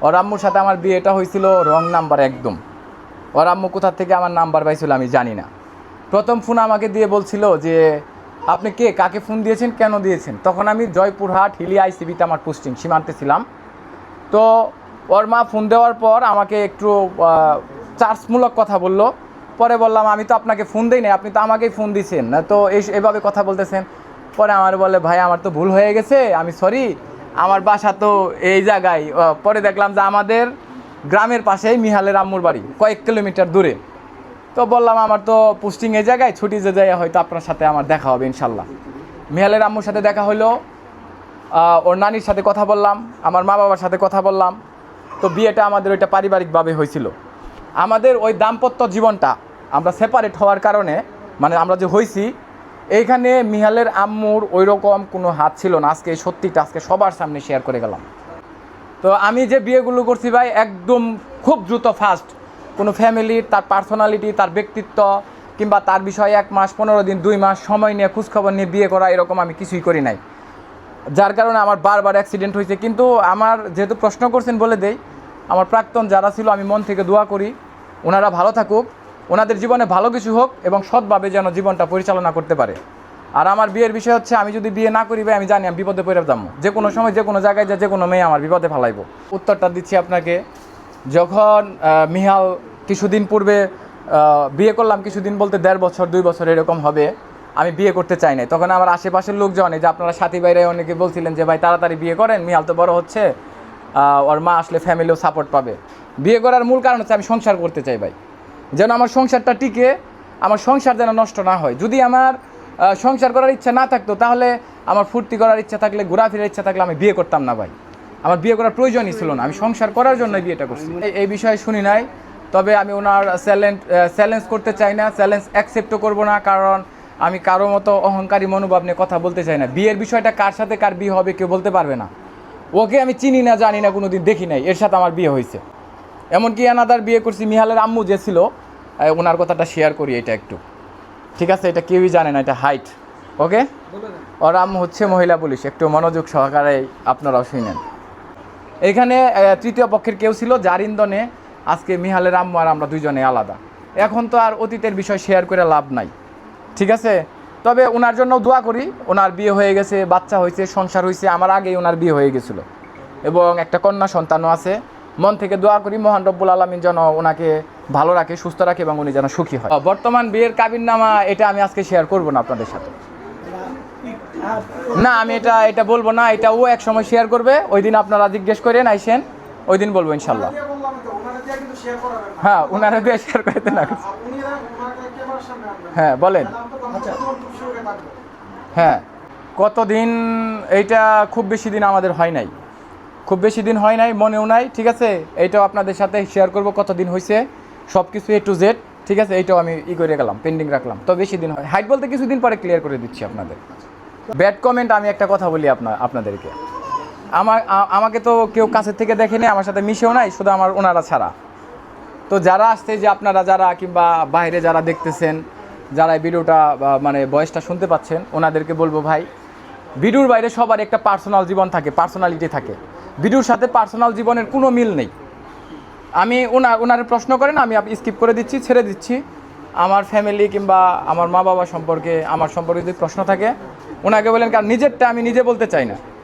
ওর আম্মুর সাথে আমার বিয়েটা হয়েছিল রং নাম্বার একদম। ওর আম্মু কোথা থেকে আমার নাম্বার পাইছিল আমি জানি না। প্রথম ফোন আমাকে দিয়ে বলছিল যে আপনি কে, কাকে ফোন দিয়েছেন, কেন দিয়েছেন। তখন আমি জয়পুরহাট হিলি আইসিবিতে আমার পোস্টিং, সীমান্তে ছিলাম। তো ওর মা ফোন দেওয়ার পর আমাকে একটু চার্জমূলক কথা বললো। পরে বললাম আমি তো আপনাকে ফোন দিই নাই, আপনি তো আমাকেই ফোন দিয়েছেন না, তো এভাবে কথা বলতেছেন। পরে আমার বলে ভাই আমার তো ভুল হয়ে গেছে, আমি সরি, আমার বাসা তো এই জায়গায়। পরে দেখলাম যে আমাদের গ্রামের পাশেই মিহালের আম্মুর বাড়ি, কয়েক কিলোমিটার দূরে। তো বললাম আমার তো পোস্টিং এই জায়গায়, ছুটি যে যায় হয়তো আপনার সাথে আমার দেখা হবে ইনশাল্লাহ। মিহালের আম্মুর সাথে দেখা হলো, ওর নানির সাথে কথা বললাম, আমার মা বাবার সাথে কথা বললাম। তো বিয়েটা আমাদের ওইটা পারিবারিকভাবে হয়েছিল। আমাদের ওই দাম্পত্য জীবনটা আমরা সেপারেট হওয়ার কারণে, মানে আমরা যে হয়েছি, এইখানে মিহালের আম্মুর ওই রকম কোনো হাত ছিল না। আজকে এই সত্যিটা আজকে সবার সামনে শেয়ার করে গেলাম। তো আমি যে বিয়েগুলো করছি ভাই একদম খুব দ্রুত, ফাস্ট। কোনো ফ্যামিলির তার পার্সোনালিটি, তার ব্যক্তিত্ব কিংবা তার বিষয়ে 1 মাস 15 দিন 2 মাস সময় নিয়ে খোঁজখবর নিয়ে বিয়ে করা, এরকম আমি কিছুই করি নাই। যার কারণে আমার বারবার অ্যাক্সিডেন্ট হয়েছে। কিন্তু আমার যেহেতু প্রশ্ন করছেন বলে দেই, আমার প্রাক্তন যারা ছিল আমি মন থেকে দোয়া করি ওনারা ভালো থাকুক, ওনাদের জীবনে ভালো কিছু হোক এবং সৎভাবে যেন জীবনটা পরিচালনা করতে পারে। আর আমার বিয়ের বিষয় হচ্ছে আমি যদি বিয়ে না করি ভাই আমি জানি আমি বিপদে পড়ে যাবো, যে কোনো সময় যে কোনো জায়গায় যে কোনো মেয়ে আমার বিপদে ফেলাইব। উত্তরটা দিচ্ছি আপনাকে। যখন মিহাল কিছুদিন পূর্বে বিয়ে করলাম, কিছুদিন বলতে 1.5 বছর 2 বছর এরকম হবে, আমি বিয়ে করতে চাই নাই। তখন আমার আশেপাশের লোকজন, যে আপনারা সাথী ভাইরা অনেকে বলছিলেন যে ভাই তাড়াতাড়ি বিয়ে করেন, মিহাল তো বড় হচ্ছে, ওর মা আসলে ফ্যামিলিও সাপোর্ট পাবে। বিয়ে করার মূল কারণ হচ্ছে আমি সংসার করতে চাই ভাই, যেন আমার সংসারটা টিকে, আমার সংসার যেন নষ্ট না হয়। যদি আমার সংসার করার ইচ্ছা না থাকতো, তাহলে আমার ফুর্তি করার ইচ্ছা থাকলে, ঘোরাফেরার ইচ্ছা থাকলে আমি বিয়ে করতাম না ভাই। আমার বিয়ে করার প্রয়োজনই ছিল না, আমি সংসার করার জন্যই বিয়েটা করছি। এই বিষয়ে শুনি নাই, তবে আমি ওনার চ্যালেঞ্জ করতে চাই না, চ্যালেঞ্জ অ্যাকসেপ্টও করবো না, কারণ আমি কারো মতো অহংকারী মনোভাব নিয়ে কথা বলতে চাই না। বিয়ের বিষয়টা কার সাথে কার বিয়ে হবে কেউ বলতে পারবে না। ওকে আমি চিনি না, জানি না, কোনো দিন দেখি নাই, এর সাথে আমার বিয়ে হয়েছে। এমনকি আনাদার বিয়ে করছি, মিহালের আম্মু যে ছিল, ওনার কথাটা শেয়ার করি এটা একটু, ঠিক আছে? এটা কেউই জানে না, এটা হাইট। ওকে, ওর আম্মু হচ্ছে মহিলা পুলিশ, একটু মনোযোগ সহকারে আপনারাও শুনেন। এখানে তৃতীয় পক্ষের কেউ ছিল, যার ইন্ধনে আজকে মিহালের আম্মু আর আমরা দুইজনে আলাদা। এখন তো আর অতীতের বিষয় শেয়ার করে লাভ নাই, ঠিক আছে? তবে ওনার জন্য দোয়া করি, ওনার বিয়ে হয়ে গেছে, বাচ্চা হয়েছে, সংসার হয়েছে, আমার আগেই ওনার বিয়ে হয়ে গেছিলো এবং একটা কন্যা সন্তানও আছে। মন থেকে দোয়া করি মহান রব্বুল আলামিন যেন ওনাকে ভালো রাখে, সুস্থ রাখে এবং উনি যেন সুখী হয়। বর্তমান বিয়ের কাবিননামা এটা আমি আজকে শেয়ার করব না আপনাদের সাথে, না আমি এটা বলবো না, এটা ও এক সময় শেয়ার করবে, ওই দিন আপনারা জিজ্ঞেস করেন আইসেন, ওই দিন বলবো ইনশাল্লাহ। হ্যাঁ, ওনারা দিয়ে শেয়ার করতে না। হ্যাঁ বলেন। হ্যাঁ, কতদিন, এইটা খুব বেশি দিন আমাদের হয় নাই, খুব বেশি দিন হয় নাই, মনেও নাই, ঠিক আছে? এইটাও আপনাদের সাথে শেয়ার করব কতদিন হয়েছে, সব কিছু A to Z, ঠিক আছে? এইটাও আমি করে গেলাম, পেন্ডিং রাখলাম, তো বেশি দিন হয়। হাইট বলতে কিছুদিন পরে ক্লিয়ার করে দিচ্ছি আপনাদের। ব্যাড কমেন্ট আমি একটা কথা বলি আপনাদেরকে, আমাকে তো কেউ কাছের থেকে দেখেনি, আমার সাথে মিশেও নাই, শুধু আমার ওনারা ছাড়া। তো যারা আসছে, যে আপনারা যারা কিংবা বাইরে যারা দেখতেছেন, যারা ভিডিওটা মানে ভয়েসটা শুনতে পাচ্ছেন, ওনাদেরকে বলবো ভাই, ভিডিওর বাইরে সবার একটা পার্সোনাল জীবন থাকে, পার্সোনালিটি থাকে। ভিডিওর সাথে পার্সোনাল জীবনের কোনো মিল নেই। আমি ওনারে প্রশ্ন করেন, আমি স্কিপ করে দিচ্ছি, ছেড়ে দিচ্ছি। আমার ফ্যামিলি কিংবা আমার মা বাবা সম্পর্কে, আমার সম্পর্কে যদি প্রশ্ন থাকে ওনাকে বলেন, কারণ নিজেরটা আমি নিজে বলতে চাই না।